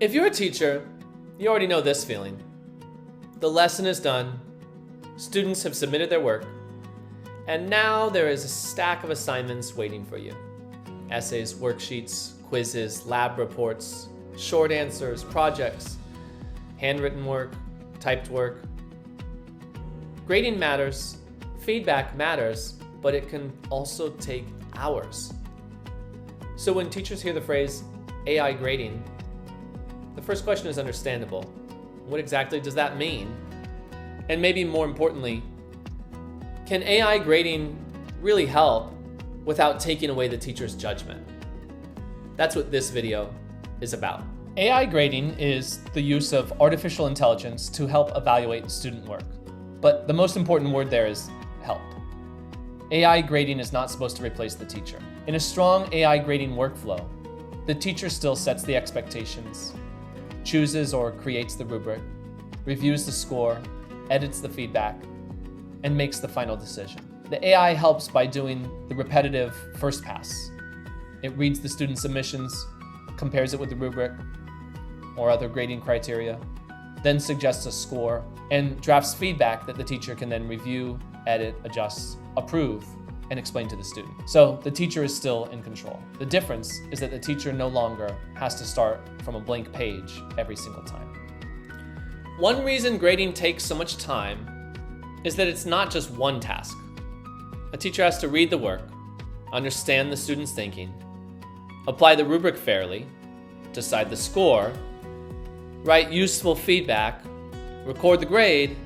If you're a teacher, you already know this feeling. The lesson is done, students have submitted their work, and now there is a stack of assignments waiting for you. Essays, worksheets, quizzes, lab reports, short answers, projects, handwritten work, typed work. Grading matters, feedback matters, but it can also take hours. So when teachers hear the phrase AI grading, the first question is understandable. What exactly does that mean? And maybe more importantly, can AI grading really help without taking away the teacher's judgment? That's what this video is about. AI grading is the use of artificial intelligence to help evaluate student work. But the most important word there is help. AI grading is not supposed to replace the teacher. In a strong AI grading workflow, the teacher still sets the expectations, chooses or creates the rubric, reviews the score, edits the feedback, and makes the final decision. The AI helps by doing the repetitive first pass. It reads the student submissions, compares it with the rubric or other grading criteria, then suggests a score, and drafts feedback that the teacher can then review, edit, adjust, approve, and explain to the student. So the teacher is still in control. The difference is that the teacher no longer has to start from a blank page every single time. One reason grading takes so much time is that it's not just one task. A teacher has to read the work, understand the student's thinking, apply the rubric fairly, decide the score, write useful feedback, record the grade,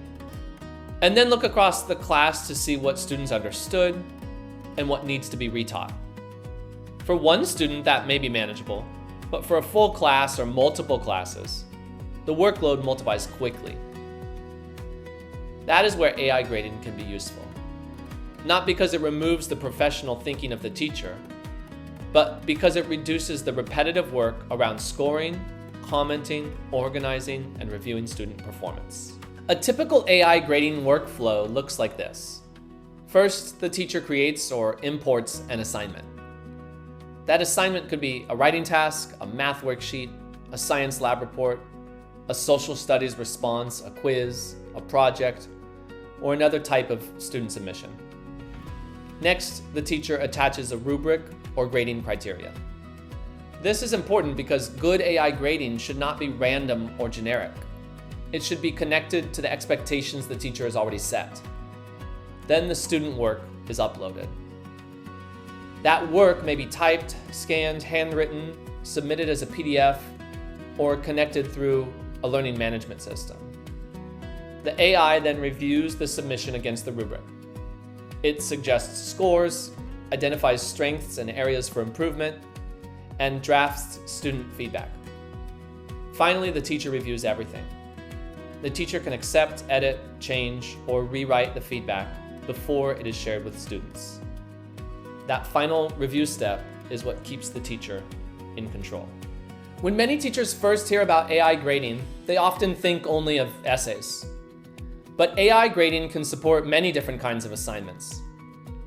and then look across the class to see what students understood and what needs to be retaught. For one student, that may be manageable, but for a full class or multiple classes, the workload multiplies quickly. That is where AI grading can be useful. Not because it removes the professional thinking of the teacher, but because it reduces the repetitive work around scoring, commenting, organizing, and reviewing student performance. A typical AI grading workflow looks like this. First, the teacher creates or imports an assignment. That assignment could be a writing task, a math worksheet, a science lab report, a social studies response, a quiz, a project, or another type of student submission. Next, the teacher attaches a rubric or grading criteria. This is important because good AI grading should not be random or generic. It should be connected to the expectations the teacher has already set. Then the student work is uploaded. That work may be typed, scanned, handwritten, submitted as a PDF, or connected through a learning management system. The AI then reviews the submission against the rubric. It suggests scores, identifies strengths and areas for improvement, and drafts student feedback. Finally, the teacher reviews everything. The teacher can accept, edit, change, or rewrite the feedback before it is shared with students. That final review step is what keeps the teacher in control. When many teachers first hear about AI grading, they often think only of essays. But AI grading can support many different kinds of assignments.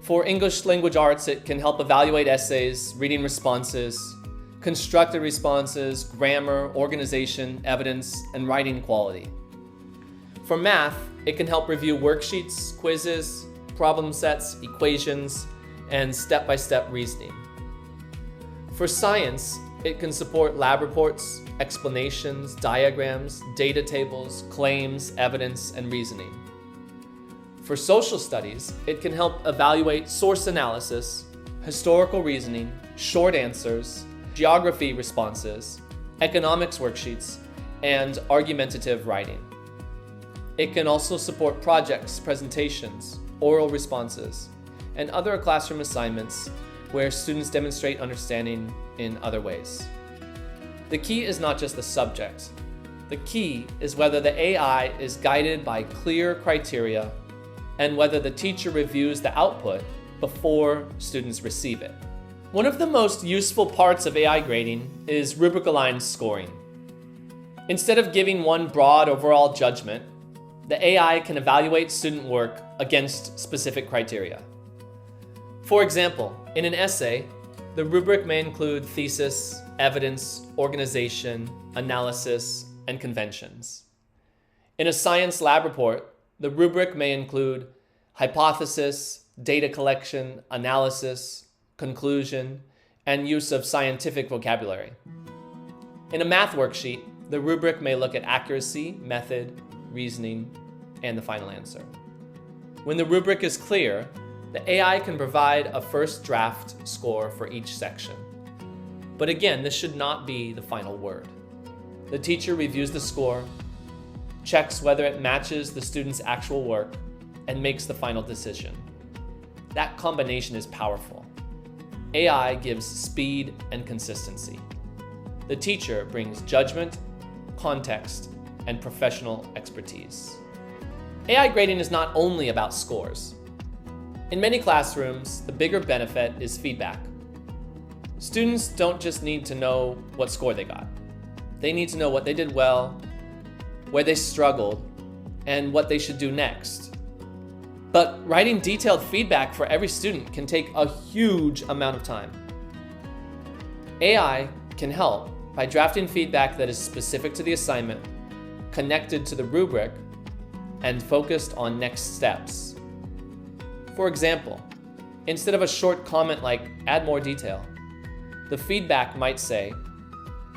For English language arts, it can help evaluate essays, reading responses, constructed responses, grammar, organization, evidence, and writing quality. For math, it can help review worksheets, quizzes, problem sets, equations, and step-by-step reasoning. For science, it can support lab reports, explanations, diagrams, data tables, claims, evidence, and reasoning. For social studies, it can help evaluate source analysis, historical reasoning, short answers, geography responses, economics worksheets, and argumentative writing. It can also support projects, presentations, oral responses, and other classroom assignments where students demonstrate understanding in other ways. The key is not just the subject. The key is whether the AI is guided by clear criteria and whether the teacher reviews the output before students receive it. One of the most useful parts of AI grading is rubric-aligned scoring. Instead of giving one broad overall judgment, the AI can evaluate student work against specific criteria. For example, in an essay, The rubric may include thesis, evidence, organization, analysis, and conventions. In a science lab report, the rubric may include hypothesis, data collection, analysis, conclusion, and use of scientific vocabulary. In a math worksheet, the rubric may look at accuracy, method, reasoning, and the final answer. When the rubric is clear, the AI can provide a first draft score for each section. But again, this should not be the final word. The teacher reviews the score, checks whether it matches the student's actual work, and makes the final decision. That combination is powerful. AI gives speed and consistency. The teacher brings judgment, context, and professional expertise. AI grading is not only about scores. In many classrooms, the bigger benefit is feedback. Students don't just need to know what score they got. They need to know what they did well, where they struggled, and what they should do next. But writing detailed feedback for every student can take a huge amount of time. AI can help by drafting feedback that is specific to the assignment, connected to the rubric, and focused on next steps. For example, instead of a short comment like, "add more detail," the feedback might say,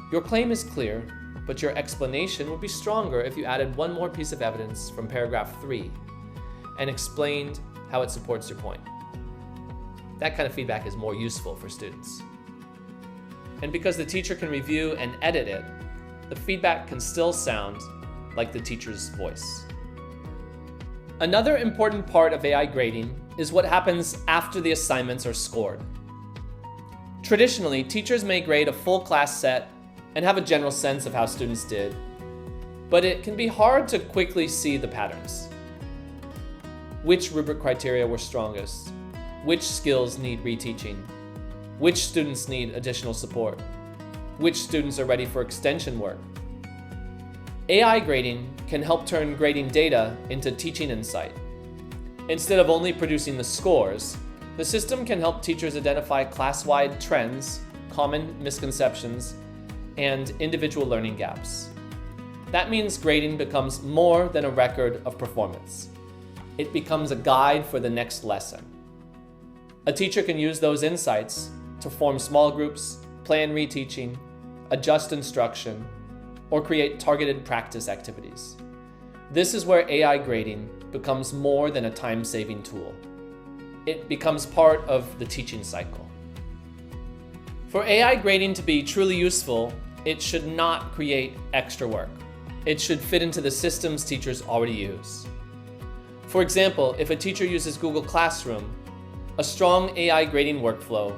"Your claim is clear, but your explanation would be stronger if you added one more piece of evidence from paragraph 3 and explained how it supports your point." That kind of feedback is more useful for students. And because the teacher can review and edit it, the feedback can still sound like the teacher's voice. Another important part of AI grading is what happens after the assignments are scored. Traditionally, teachers may grade a full class set and have a general sense of how students did, but it can be hard to quickly see the patterns. Which rubric criteria were strongest? Which skills need reteaching? Which students need additional support? Which students are ready for extension work? AI grading can help turn grading data into teaching insight. Instead of only producing the scores, the system can help teachers identify class-wide trends, common misconceptions, and individual learning gaps. That means grading becomes more than a record of performance. It becomes a guide for the next lesson. A teacher can use those insights to form small groups, plan reteaching, adjust instruction, or create targeted practice activities. This is where AI grading becomes more than a time-saving tool. It becomes part of the teaching cycle. For AI grading to be truly useful, it should not create extra work. It should fit into the systems teachers already use. For example, if a teacher uses Google Classroom, a strong AI grading workflow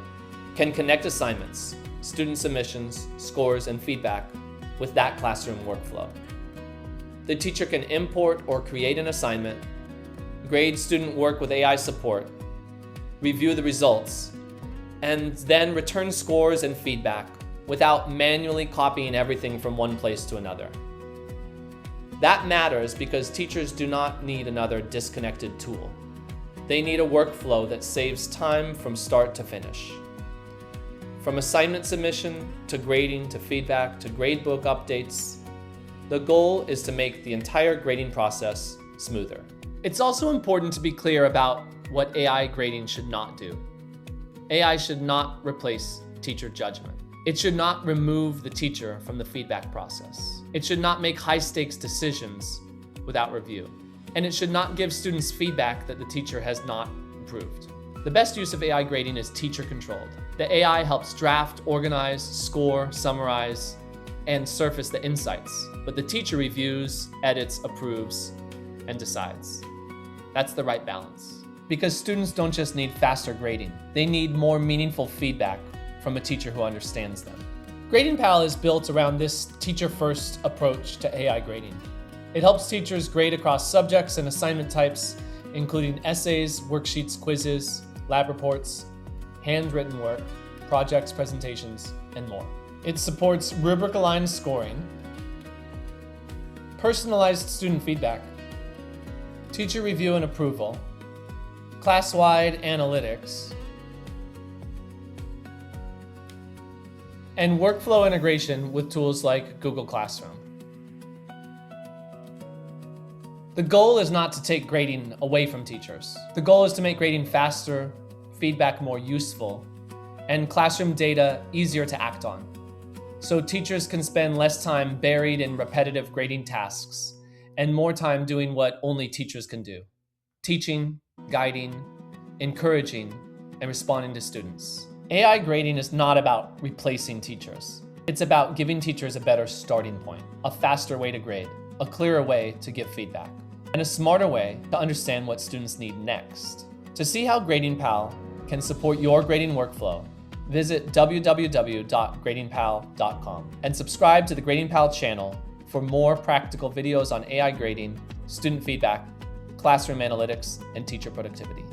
can connect assignments, student submissions, scores, and feedback with that classroom workflow. The teacher can import or create an assignment, grade student work with AI support, review the results, and then return scores and feedback without manually copying everything from one place to another. That matters because teachers do not need another disconnected tool. They need a workflow that saves time from start to finish. From assignment submission, to grading, to feedback, to gradebook updates, the goal is to make the entire grading process smoother. It's also important to be clear about what AI grading should not do. AI should not replace teacher judgment. It should not remove the teacher from the feedback process. It should not make high-stakes decisions without review. And it should not give students feedback that the teacher has not improved. The best use of AI grading is teacher-controlled. The AI helps draft, organize, score, summarize, and surface the insights. But the teacher reviews, edits, approves, and decides. That's the right balance. Because students don't just need faster grading. They need more meaningful feedback from a teacher who understands them. GradingPal is built around this teacher-first approach to AI grading. It helps teachers grade across subjects and assignment types, including essays, worksheets, quizzes, lab reports, handwritten work, projects, presentations, and more. It supports rubric-aligned scoring, personalized student feedback, teacher review and approval, class-wide analytics, and workflow integration with tools like Google Classroom. The goal is not to take grading away from teachers. The goal is to make grading faster, feedback more useful, and classroom data easier to act on, so teachers can spend less time buried in repetitive grading tasks and more time doing what only teachers can do: teaching, guiding, encouraging, and responding to students. AI grading is not about replacing teachers. It's about giving teachers a better starting point, a faster way to grade, a clearer way to give feedback, and a smarter way to understand what students need next. To see how GradingPal can support your grading workflow, visit www.gradingpal.com and subscribe to the GradingPal channel for more practical videos on AI grading, student feedback, classroom analytics, and teacher productivity.